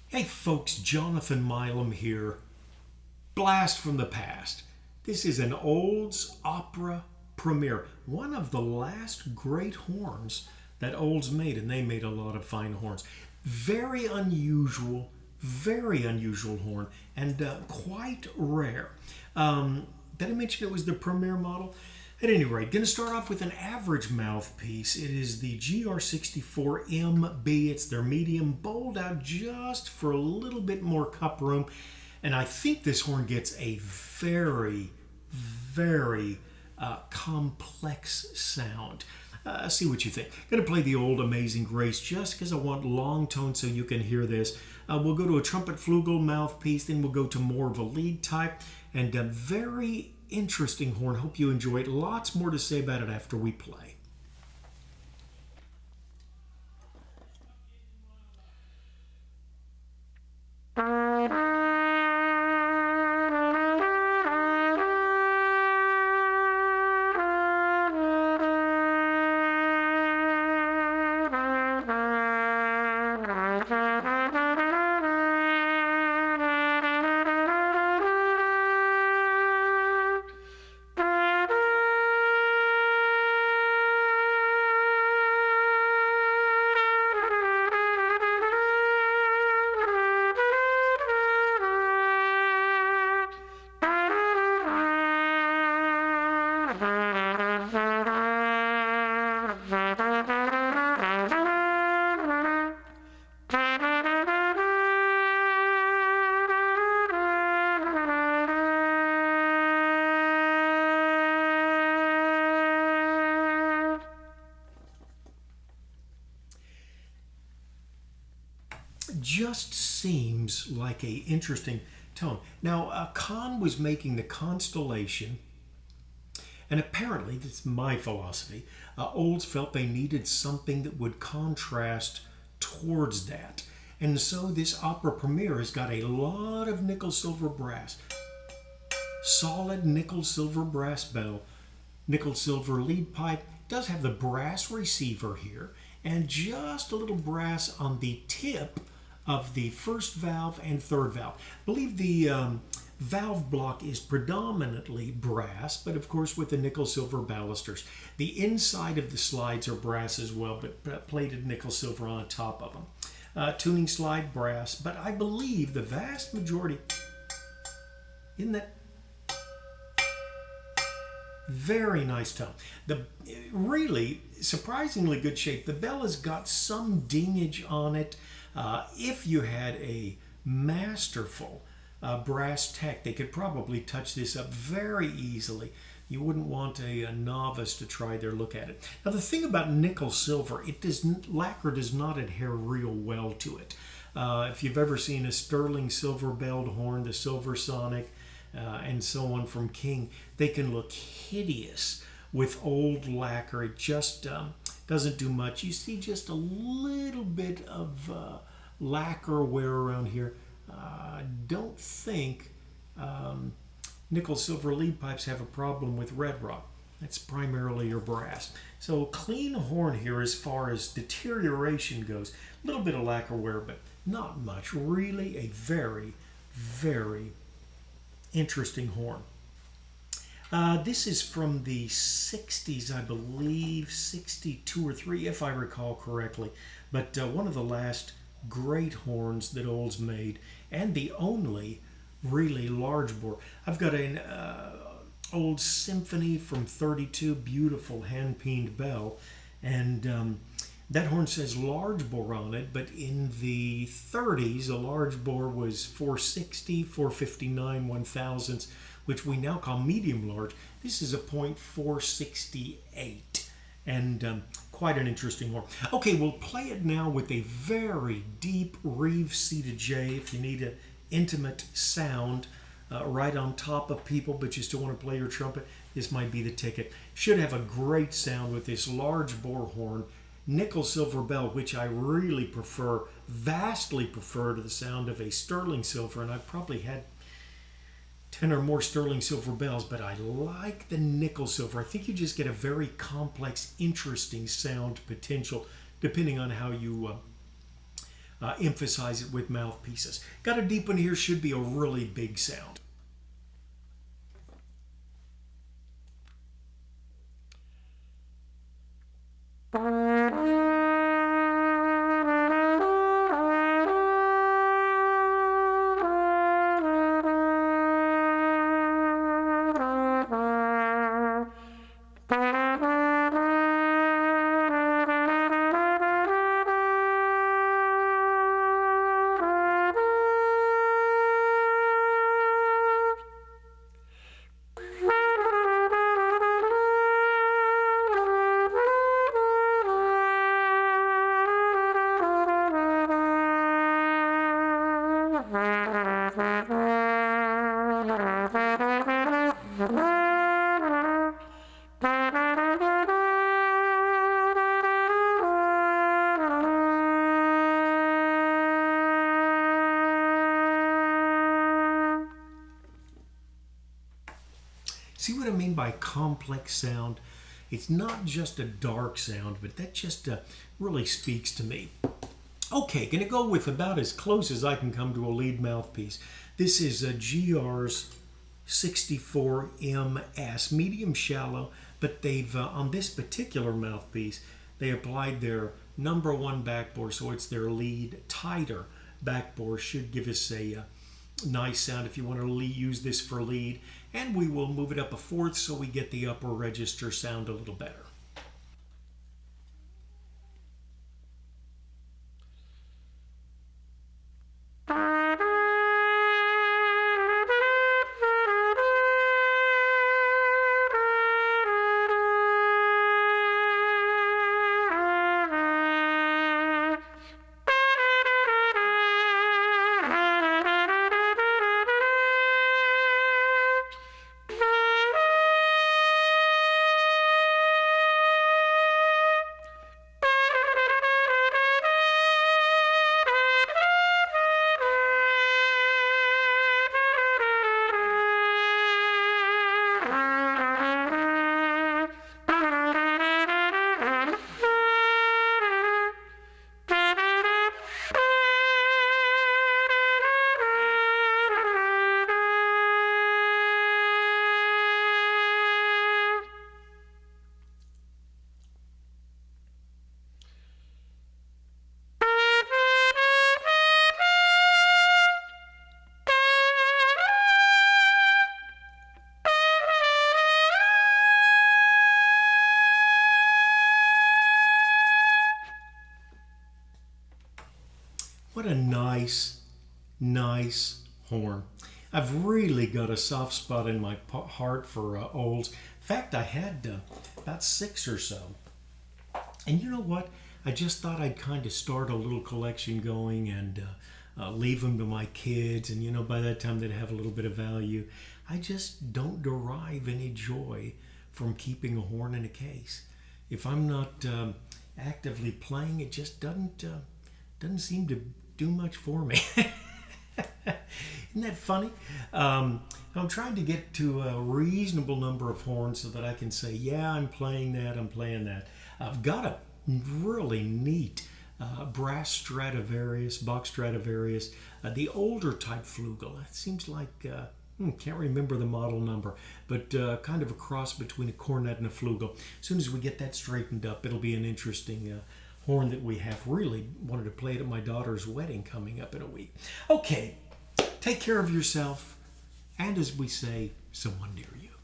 Hey folks, Jonathan Milam here. Blast from the past. This is an Olds opera premiere. One of the last great horns that Olds made, and they made a lot of fine horns. Very unusual horn, and quite rare. Did I mention it was the premiere model? At any rate, going to start off with an average mouthpiece. It is the GR64MB. It's their medium, bowled out just for a little bit more cup room. And I think this horn gets a very complex sound. See what you think. Going to play the old Amazing Grace just because I want long tone so you can hear this. We'll go to a trumpet flugel mouthpiece, then we'll go to more of a lead type, and a very interesting horn. Hope you enjoy it. Lots more to say about it after we play. Just seems like a interesting tone. Now, Conn was making the Constellation, and apparently, that's my philosophy, Olds felt they needed something that would contrast towards that. And so this opera premiere has got a lot of nickel-silver brass. Solid nickel-silver brass bell, nickel-silver lead pipe, does have the brass receiver here, and just a little brass on the tip of the first valve and third valve. I believe the valve block is predominantly brass, but of course with the nickel-silver balusters. The inside of the slides are brass as well, but plated nickel-silver on top of them. Tuning slide brass, but I believe the vast majority in that very nice tone. The really surprisingly good shape. The bell has got some dingage on it. If you had a masterful brass tech, they could probably touch this up very easily. You wouldn't want a novice to try their look at it. Now the thing about nickel silver, lacquer does not adhere real well to it. If you've ever seen a sterling silver belled horn, the Silver Sonic, and so on from King, they can look hideous with old lacquer. It just doesn't do much. You see just a little bit of lacquer wear around here. Don't think nickel-silver lead pipes have a problem with red rot. That's primarily your brass. So clean horn here as far as deterioration goes. A little bit of lacquer wear, but not much. Really a very interesting horn. This is from the 60s, I believe, 62 or 3, if I recall correctly. But one of the last great horns that Olds made, and the only really large bore. I've got an old Symphony from 32, beautiful hand-peened bell, and that horn says large bore on it, but in the 30s, a large bore was 460, 459, 1000s, which we now call medium large. This is a .468, and quite an interesting horn. Okay, we'll play it now with a very deep Reeves C2J if you need an intimate sound right on top of people, but you still want to play your trumpet. This might be the ticket. Should have a great sound with this large bore horn, nickel-silver bell, which I really prefer, vastly prefer to the sound of a sterling silver, and I've probably had 10 or more sterling silver bells, but I like the nickel silver. I think you just get a very complex, interesting sound potential depending on how you emphasize it with mouthpieces. Got a deep one here, should be a really big sound. See what I mean by complex sound? It's not just a dark sound, but that just really speaks to me. Okay, gonna go with about as close as I can come to a lead mouthpiece. This is a GR's 64MS, medium shallow, but they've, on this particular mouthpiece, they applied their #1 backbore, so it's their lead tighter backbore. Should give us a nice sound if you want to use this for lead. And we will move it up a fourth so we get the upper register sound a little better. What a nice, nice horn. I've really got a soft spot in my heart for olds. In fact, I had about 6 or so. And you know what? I just thought I'd kind of start a little collection going and leave them to my kids. And you know, by that time they'd have a little bit of value. I just don't derive any joy from keeping a horn in a case. If I'm not actively playing, it just doesn't seem to do much for me. Isn't that funny? I'm trying to get to a reasonable number of horns so that I can say, yeah, I'm playing that, I'm playing that. I've got a really neat brass Stradivarius, box Stradivarius, the older type flugel. It seems like, can't remember the model number, but kind of a cross between a cornet and a flugel. As soon as we get that straightened up, it'll be an interesting horn that we have. Really wanted to play it at my daughter's wedding coming up in a week. Okay, take care of yourself, and as we say, someone near you.